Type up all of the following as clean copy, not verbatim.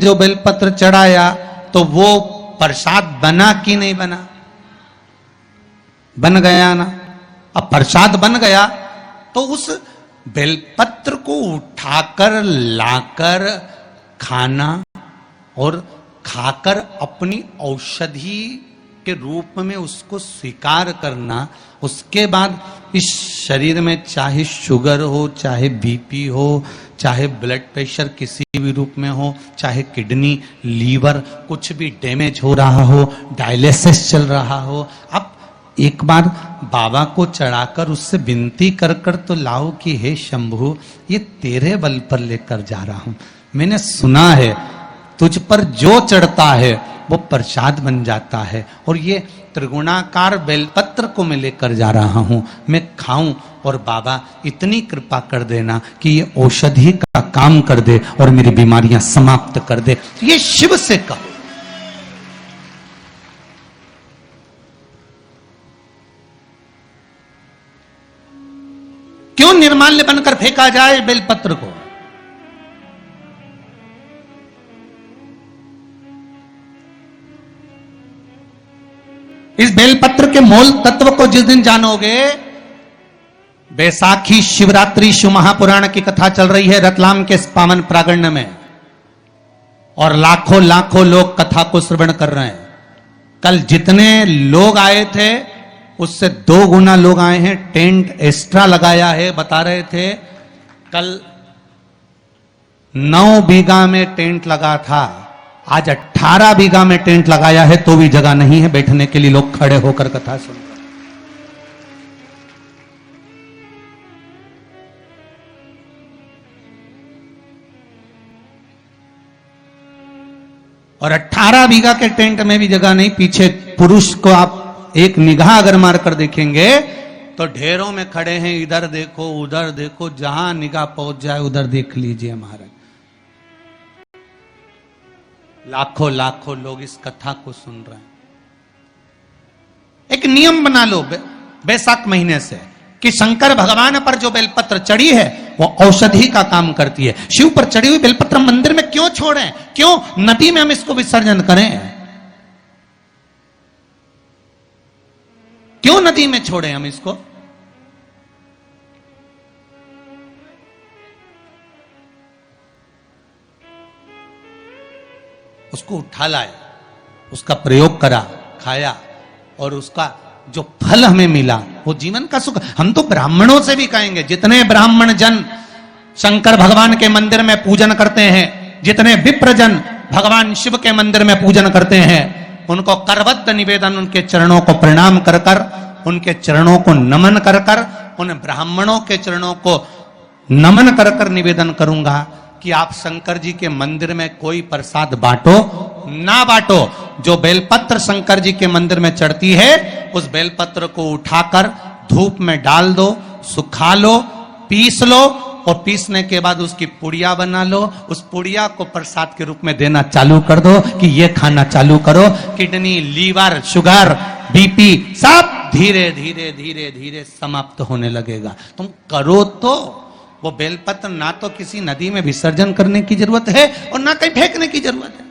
जो बेलपत्र चढ़ाया तो वो प्रसाद बना कि नहीं बना? बन गया ना। अब प्रसाद बन गया तो उस बेलपत्र को उठाकर लाकर खाना और खाकर अपनी औषधि के रूप में उसको स्वीकार करना, उसके बाद इस शरीर में चाहे शुगर हो, चाहे बीपी हो, चाहे ब्लड प्रेशर किसी भी रूप में हो, चाहे किडनी लीवर कुछ भी डैमेज हो रहा हो, डायलिसिस चल रहा हो, अब एक बार बाबा को चढ़ाकर उससे विनती कर कर तो लाओ कि हे शंभु, ये तेरे बल पर लेकर जा रहा हूं। मैंने सुना है तुझ पर जो चढ़ता है वो प्रसाद बन जाता है, और ये त्रिगुणाकार बेलपत्र को मैं लेकर जा रहा हूं, मैं खाऊं और बाबा इतनी कृपा कर देना कि ये औषधि का काम कर दे और मेरी बीमारियां समाप्त कर दे। ये शिव से कहो। क्यों निर्माल्य बनकर फेंका जाए बेलपत्र को? इस बेलपत्र के मूल तत्व को जिस दिन जानोगे, बैसाखी शिवरात्रि शिव महापुराण की कथा चल रही है रतलाम के पावन प्रांगण में, और लाखों लाखों लोग कथा को श्रवण कर रहे हैं। कल जितने लोग आए थे उससे 2 गुना लोग आए हैं, टेंट एक्स्ट्रा लगाया है। बता रहे थे कल 9 बीघा में टेंट लगा था, आज 18 बीघा में टेंट लगाया है तो भी जगह नहीं है बैठने के लिए, लोग खड़े होकर कथा सुन रहे हैं। और 18 बीघा के टेंट में भी जगह नहीं। पीछे पुरुष को आप एक निगाह अगर मार कर देखेंगे तो ढेरों में खड़े हैं, इधर देखो उधर देखो, जहां निगाह पहुंच जाए उधर देख लीजिए। हमारे लाखों लाखों लोग इस कथा को सुन रहे हैं। एक नियम बना लो बैसाख महीने से कि शंकर भगवान पर जो बेलपत्र चढ़ी है वो औषधि का काम करती है। शिव पर चढ़ी हुई बेलपत्र मंदिर में क्यों छोड़ें? क्यों नदी में हम इसको विसर्जन करें? क्यों नदी में छोड़ें हम इसको? उसको उठा लाए, उसका प्रयोग करा, खाया, और उसका जो फल हमें मिला वो जीवन का सुख। हम तो ब्राह्मणों से भी कहेंगे, जितने ब्राह्मण जन शंकर भगवान के मंदिर में पूजन करते हैं, जितने विप्र जन भगवान शिव के मंदिर में पूजन करते हैं, उनको करबद्ध निवेदन, उनके चरणों को प्रणाम कर कर, उनके चरणों को नमन कर कर, उन ब्राह्मणों के चरणों को नमन कर कर निवेदन करूंगा कि आप शंकर जी के मंदिर में कोई प्रसाद बांटो ना बांटो, जो बेलपत्र शंकर जी के मंदिर में चढ़ती है उस बेलपत्र को उठाकर धूप में डाल दो, सुखा लो, पीस लो, और पीसने के बाद उसकी पुड़िया बना लो। उस पुड़िया को प्रसाद के रूप में देना चालू कर दो कि ये खाना चालू करो। किडनी, लीवर, शुगर, बीपी सब धीरे धीरे धीरे धीरे समाप्त होने लगेगा। तुम करो तो वो बेलपत्र ना तो किसी नदी में विसर्जन करने की जरूरत है और ना कहीं फेंकने की जरूरत है।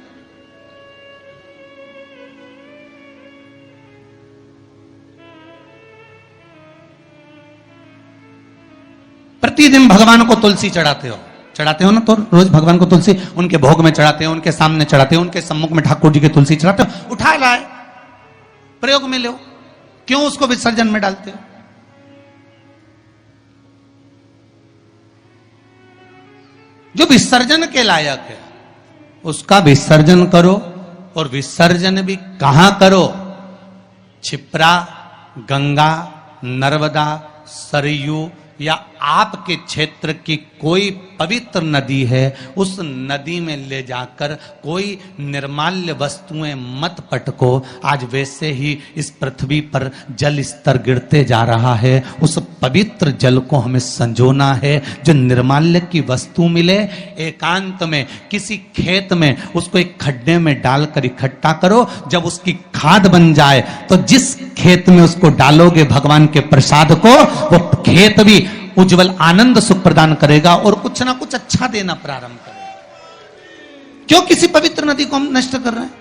प्रतिदिन भगवान को तुलसी चढ़ाते हो ना, तो रोज भगवान को तुलसी उनके भोग में चढ़ाते हो, उनके सामने चढ़ाते हो, उनके सम्मुख में ठाकुर जी के तुलसी चढ़ाते हो। उठा लाए, प्रयोग में लो, क्यों उसको विसर्जन में डालते हो? जो विसर्जन के लायक है उसका विसर्जन करो, और विसर्जन भी कहां करो? क्षिप्रा, गंगा, नर्मदा, सरयू या आपके क्षेत्र की कोई पवित्र नदी है, उस नदी में ले जाकर कोई निर्माल्य वस्तुएं मत पटको। आज वैसे ही इस पृथ्वी पर जल स्तर गिरते जा रहा है, उस पवित्र जल को हमें संजोना है। जो निर्माल्य की वस्तु मिले एकांत में किसी खेत में उसको एक खड्डे में डालकर इकट्ठा करो। जब उसकी खाद बन जाए तो जिस खेत में उसको डालोगे भगवान के प्रसाद को, वो खेत भी उज्जवल आनंद सुख प्रदान करेगा और कुछ ना कुछ अच्छा देना प्रारंभ करेगा। क्यों किसी पवित्र नदी को हम नष्ट कर रहे हैं?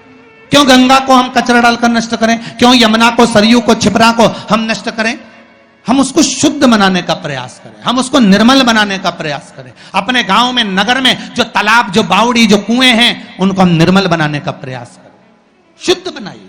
क्यों गंगा को हम कचरा डालकर नष्ट करें? क्यों यमुना को, सरयू को, छिपरा को हम नष्ट करें? हम उसको शुद्ध बनाने का प्रयास करें, हम उसको निर्मल बनाने का प्रयास करें। अपने गांव में, नगर में जो तालाब, जो बावड़ी, जो कुएं हैं, उनको हम निर्मल बनाने का प्रयास करें, शुद्ध बनाइए।